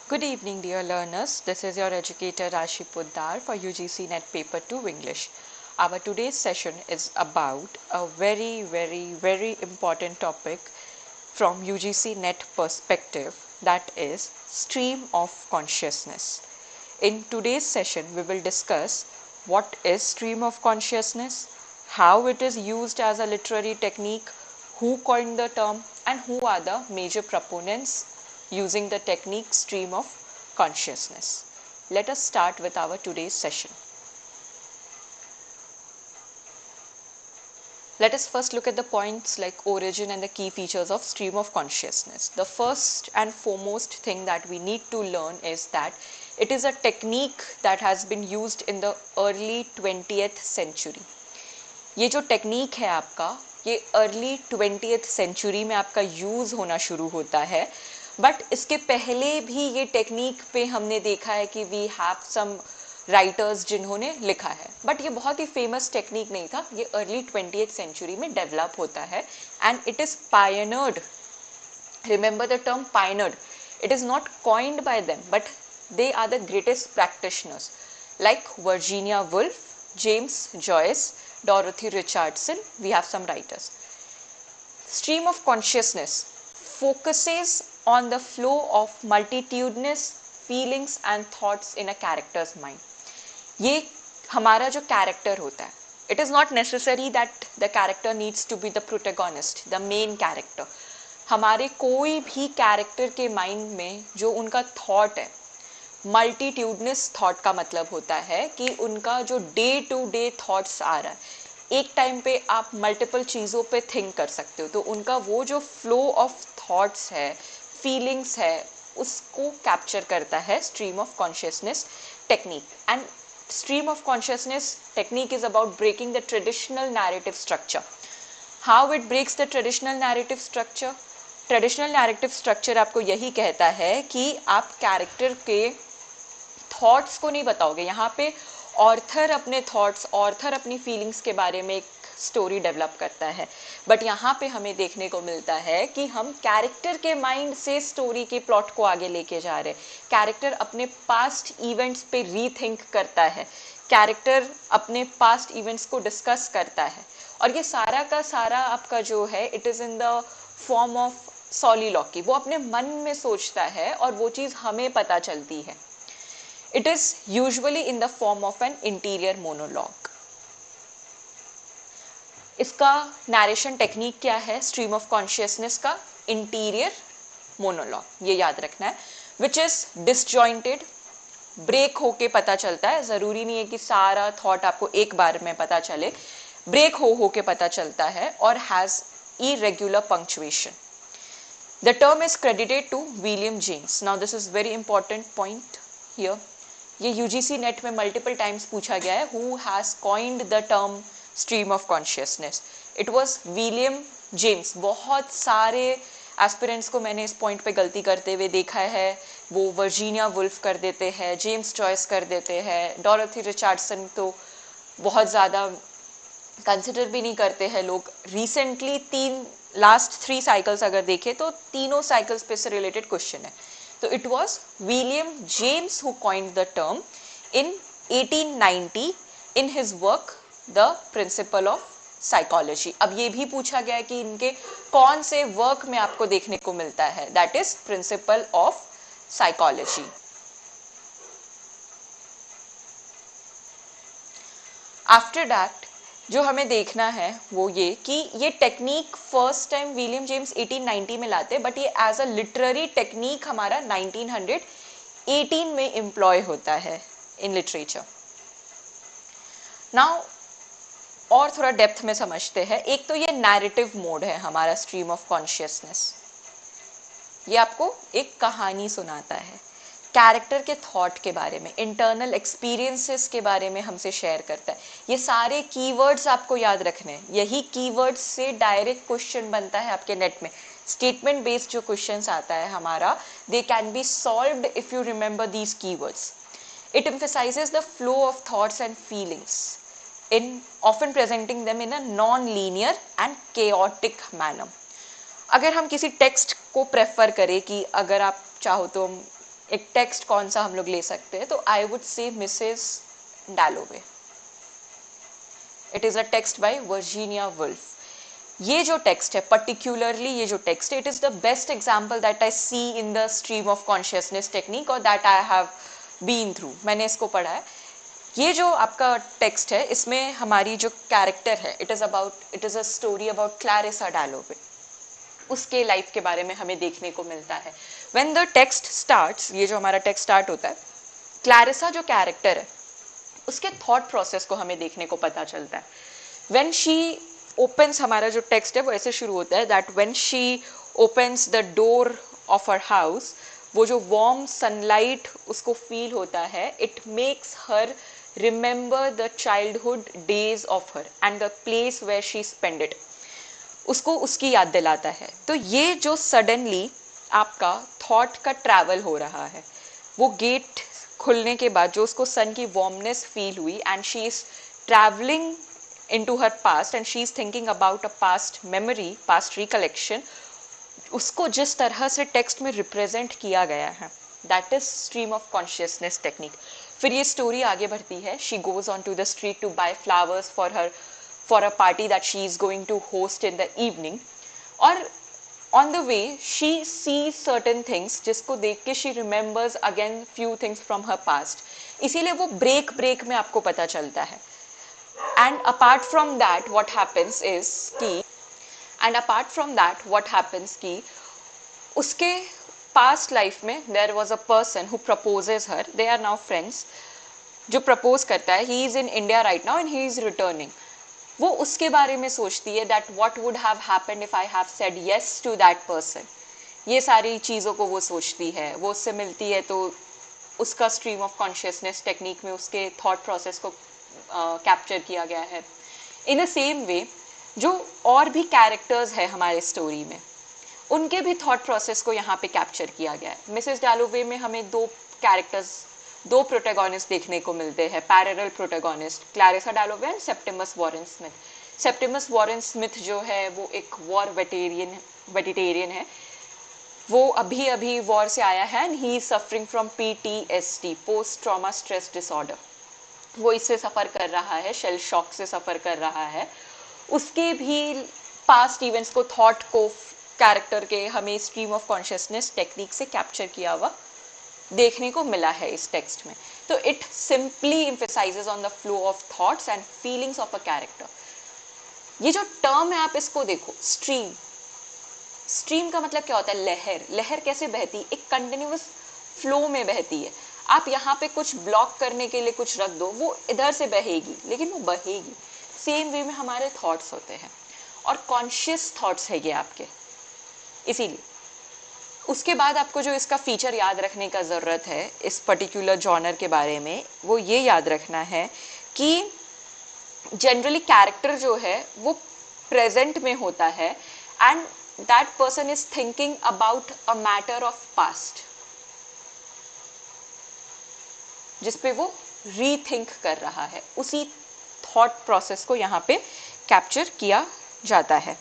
Good evening, dear learners. This is your educator Rashi Poddar for UGC Net Paper 2 English. Our today's session is about a very important topic from UGC Net perspective, that is stream of consciousness. In today's session, we will discuss what is stream of consciousness, how it is used as a literary technique, who coined the term, and who are the major proponents using the technique stream of consciousness. Let us start with our today's session. Let us first look at the points like origin and the key features of stream of consciousness. The first and foremost thing that we need to learn is that it is a technique that has been used in the early 20th century. ये जो technique है आपका, ये early 20th century में आपका use होना शुरू होता है, बट इसके पहले भी ये टेक्निक पे हमने देखा है कि वी हैव सम राइटर्स जिन्होंने लिखा है, बट ये बहुत ही फेमस टेक्निक नहीं था. ये अर्ली 20th सेंचुरी में डेवलप होता है and it is pioneered. Remember the term pioneered. It is not coined by them, but they are the greatest practitioners like Virginia Woolf, James Joyce, Dorothy Richardson. We have some writers. Stream of consciousness focuses on the flow of multitudinous feelings and thoughts in a character's mind. ये हमारा जो character होता है, it is not necessary that the character needs to be the protagonist, the main character. हमारे कोई भी character के mind में जो उनका thought है, मल्टीट्यूडनस थॉट का मतलब होता है कि उनका जो डे टू डे थॉट्स आ रहा है, एक टाइम पे आप मल्टीपल चीज़ों पे थिंक कर सकते हो, तो उनका वो जो फ्लो ऑफ थॉट्स है, फीलिंग्स है, उसको कैप्चर करता है stream of consciousness technique. And stream of consciousness technique is about breaking the traditional narrative structure. How it breaks the traditional narrative structure? Traditional narrative structure आपको यही कहता है कि आप कैरेक्टर के थॉट्स को नहीं बताओगे. यहाँ पे ऑर्थर अपने थॉट्स, ऑर्थर अपनी फीलिंग्स के बारे में एक स्टोरी डेवलप करता है, बट यहाँ पे हमें देखने को मिलता है कि हम कैरेक्टर के माइंड से स्टोरी के प्लॉट को आगे लेके जा रहे हैं. कैरेक्टर अपने पास्ट इवेंट्स पे रीथिंक करता है, कैरेक्टर अपने पास्ट इवेंट्स को डिस्कस करता है, और ये सारा का सारा आपका जो है it is in the form of soliloquy. वो अपने मन में सोचता है और वो चीज़ हमें पता चलती है. It is usually in the form of an interior monologue. इसका नैरेशन टेक्निक क्या है? स्ट्रीम ऑफ कॉन्शियसनेस का इंटीरियर मोनोलॉग, ये याद रखना है, विच इज डिसजॉइंटेड, ब्रेक होके पता चलता है. जरूरी नहीं है कि सारा थॉट आपको एक बार में पता चले, ब्रेक होके पता चलता है, और has irregular punctuation. The term is credited to William James. Now this is very important point here. ये UGC नेट में मल्टीपल टाइम्स पूछा गया है, who has coined the term stream of consciousness. It was William James. बहुत सारे aspirants को मैंने इस पॉइंट पे गलती करते हुए देखा है. वो वर्जीनिया वुल्फ कर देते हैं, जेम्स जॉयस कर देते हैं, डोरोथी रिचर्डसन तो बहुत ज़्यादा कंसिडर भी नहीं करते हैं लोग. रिसेंटली लास्ट 3 साइकिल्स अगर देखें तो तीनों साइकिल्स पे से रिलेटेड क्वेश्चन है. So it was William James who coined the term in 1890 in his work The Principle of Psychology. अब ये भी पूछा गया है कि इनके कौन से वर्क में आपको देखने को मिलता है, that is Principle of Psychology. After that जो हमें देखना है वो ये कि ये technique first time William James 1890 में लाते, बट ये एज अ लिटरेरी टेक्निक हमारा 1918 में एम्प्लॉय होता है इन लिटरेचर. नाउ और थोड़ा डेप्थ में समझते हैं. एक तो ये नैरेटिव मोड है हमारा स्ट्रीम ऑफ कॉन्शियसनेस. ये आपको एक कहानी सुनाता है, कैरेक्टर के थॉट के बारे में, इंटरनल एक्सपीरियंसेस के बारे में हमसे शेयर करता है. ये सारे कीवर्ड्स आपको याद रखने हैं. यही कीवर्ड्स से डायरेक्ट क्वेश्चन बनता है आपके नेट में. स्टेटमेंट बेस्ड जो क्वेश्चंस आता है हमारा, they can be solved if you remember these keywords. It emphasises the flow of thoughts and feelings in often presenting them in a non linear and chaotic manner. अगर हम किसी text को prefer करें कि अगर आप चाहो तो एक टेक्स्ट कौन सा हम लोग ले सकते हैं, तो I would say Mrs Dalloway. It is a text by Virginia Woolf. ये जो टेक्स्ट है, पर्टिकुलरली ये जो टेक्स्ट है, it is the best example that I see in the stream of consciousness technique और that I have been through. मैंने इसको पढ़ा है. ये जो आपका टेक्स्ट है, इसमें हमारी जो कैरेक्टर है, it is a story about Clarissa डैलोवे. उसके लाइफ के बारे में हमें देखने को मिलता है. व्हेन द टेक्स्ट स्टार्ट्स, ये जो हमारा टेक्स्ट स्टार्ट होता है, क्लैरिसा जो कैरेक्टर है उसके थॉट प्रोसेस को हमें देखने को पता चलता है. व्हेन शी ओपन्स, हमारा जो टेक्स्ट है वो ऐसे शुरू होता है that when she opens the door of her house, वो जो वार्म सनलाइट उसको फील होता है, it makes her remember the childhood days of her and the place where she spend it. उसको उसकी याद दिलाता है. तो ये जो सडनली आपका थॉट का ट्रैवल हो रहा है, वो गेट खुलने के बाद जो उसको सन की वार्मनेस फील हुई and she is travelling into her past and she is thinking about a past memory, past recollection, उसको जिस तरह से टेक्स्ट में रिप्रेजेंट किया गया है, that is stream of consciousness technique. फिर ये स्टोरी आगे बढ़ती है. She goes on to the street to buy flowers for a party that she is going to host in the evening. और on the way she sees certain things जिसको देख के she remembers again few things from her past. इसीलिए वो break में आपको पता चलता है. And apart from that what happens कि उसके past life में there was a person who proposes her, they are now friends. जो propose करता है, he is in India right now and he is returning. वो उसके बारे में सोचती है that what would have happened if I have said yes to that person. ये सारी चीज़ों को वो सोचती है. वो उससे मिलती है तो उसका स्ट्रीम ऑफ कॉन्शियसनेस टेक्निक में उसके थॉट प्रोसेस को कैप्चर किया गया है. इन द सेम वे जो और भी कैरेक्टर्स है हमारे स्टोरी में, उनके भी थॉट प्रोसेस को यहाँ पे कैप्चर किया गया है. मिसेस डैलोवे में हमें दो प्रोटैगोनिस्ट देखने को मिलते हैं, parallel protagonist, Clarissa डैलोवे and Septimus Warren Smith. Septimus Warren Smith जो है वो एक वॉर वेटेरियन है. वो अभी वॉर से आया है and he is suffering from PTSD, post trauma stress disorder. वो इससे सफ़र कर रहा है, शेल शॉक से सफ़र कर रहा है. उसके भी पास्ट इवेंट्स को, थॉट को, कैरेक्टर के हमें स्ट्रीम ऑफ कॉन्शियसनेस टेक्निक से कैप्चर किया हुआ देखने को मिला है इस टेक्स्ट में. तो it simply emphasises on the flow of thoughts and feelings of a character. ये जो टर्म है आप इसको देखो, स्ट्रीम का मतलब क्या होता है? लहर कैसे बहती है? एक कंटिन्यूअस फ्लो में बहती है. आप यहाँ पे कुछ ब्लॉक करने के लिए कुछ रख दो, वो इधर से बहेगी लेकिन वो बहेगी. सेम वे में हमारे थॉट्स होते हैं और कॉन्शियस थॉट्स है ये आपके. इसीलिए उसके बाद आपको जो इसका फीचर याद रखने का ज़रूरत है इस पर्टिकुलर जॉनर के बारे में, वो ये याद रखना है कि जनरली कैरेक्टर जो है वो प्रेजेंट में होता है and that person is thinking about a matter of past, जिसपे वो रीथिंक कर रहा है. उसी थॉट प्रोसेस को यहाँ पे कैप्चर किया जाता है.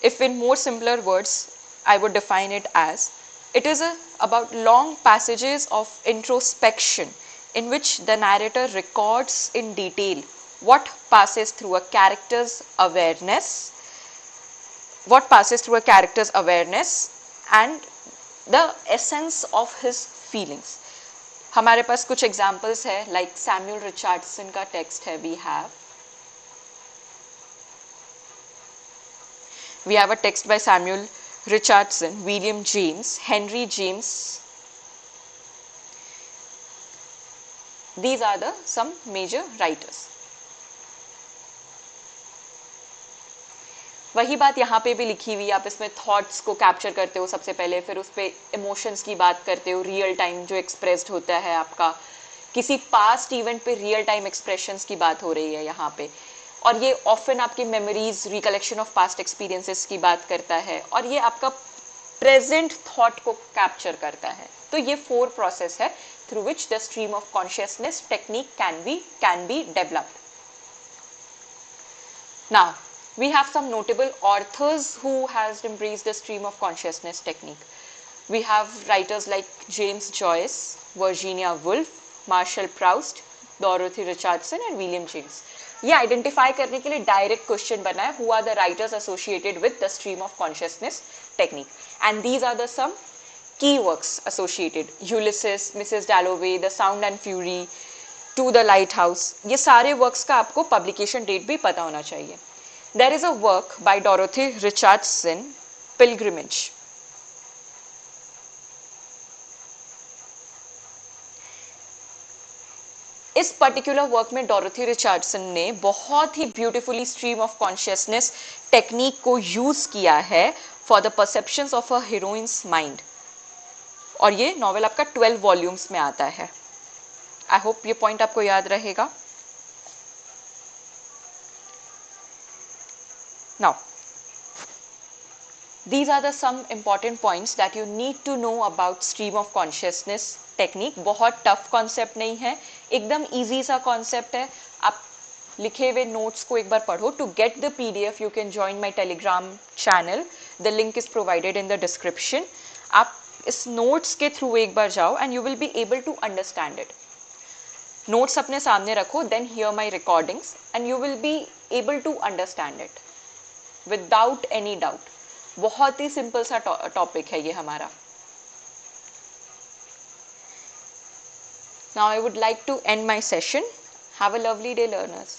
If in more simpler words, I would define it as it is about long passages of introspection in which the narrator records in detail what passes through a character's awareness and the essence of his feelings. हमारे पास कुछ examples है, like Samuel Richardson का text है. we have a text by Samuel Richardson, William James, Henry James. These are the some major writers. वही बात यहाँ पे भी लिखी हुई. आप इसमें थॉट्स को कैप्चर करते हो सबसे पहले, फिर उस पर इमोशंस की बात करते हो, रियल टाइम जो एक्सप्रेस्ड होता है आपका, किसी पास्ट इवेंट पे रियल टाइम एक्सप्रेशंस की बात हो रही है यहाँ पे. और ये ऑफन आपकी memories, recollection of past experiences की बात करता है और ये आपका प्रेजेंट थॉट को कैप्चर करता है. तो ये 4 प्रोसेस है through which the stream of consciousness technique can be developed. Now we have some notable authors who has embraced the stream of consciousness technique. We have writers like James Joyce, Virginia Woolf, Marshall Proust, Dorothy Richardson and William James. ये identify करने के लिए direct question बना है, who are the writers associated with the stream of consciousness technique, and these are the some key works associated: Ulysses, Mrs Dalloway, the sound and fury, to the lighthouse. ये सारे works का आपको publication date भी पता होना चाहिए. There is a work by Dorothy Richardson, Pilgrimage. इस particular work में डोरोथी रिचर्डसन ने बहुत ही beautifully stream of consciousness technique को यूज किया है for the perceptions of a heroine's mind. और ये नॉवेल आपका 12 वॉल्यूम्स में आता है. आई होप ये पॉइंट आपको याद रहेगा. Now these are the some important points that you need to know about stream of consciousness technique. बहुत टफ कॉन्सेप्ट नहीं है, एकदम इजी सा कॉन्सेप्ट है. आप लिखे हुए नोट्स को एक बार पढ़ो. To get the PDF you can join my Telegram channel. The link is provided in the description. आप इस नोट्स के थ्रू एक बार जाओ and you will be able to understand it. Notes अपने सामने रखो, then hear my recordings and you will be able to understand it without any doubt. बहुत ही simple सा टॉपिक है ये हमारा. Now I would like to end my session. Have a lovely day, learners.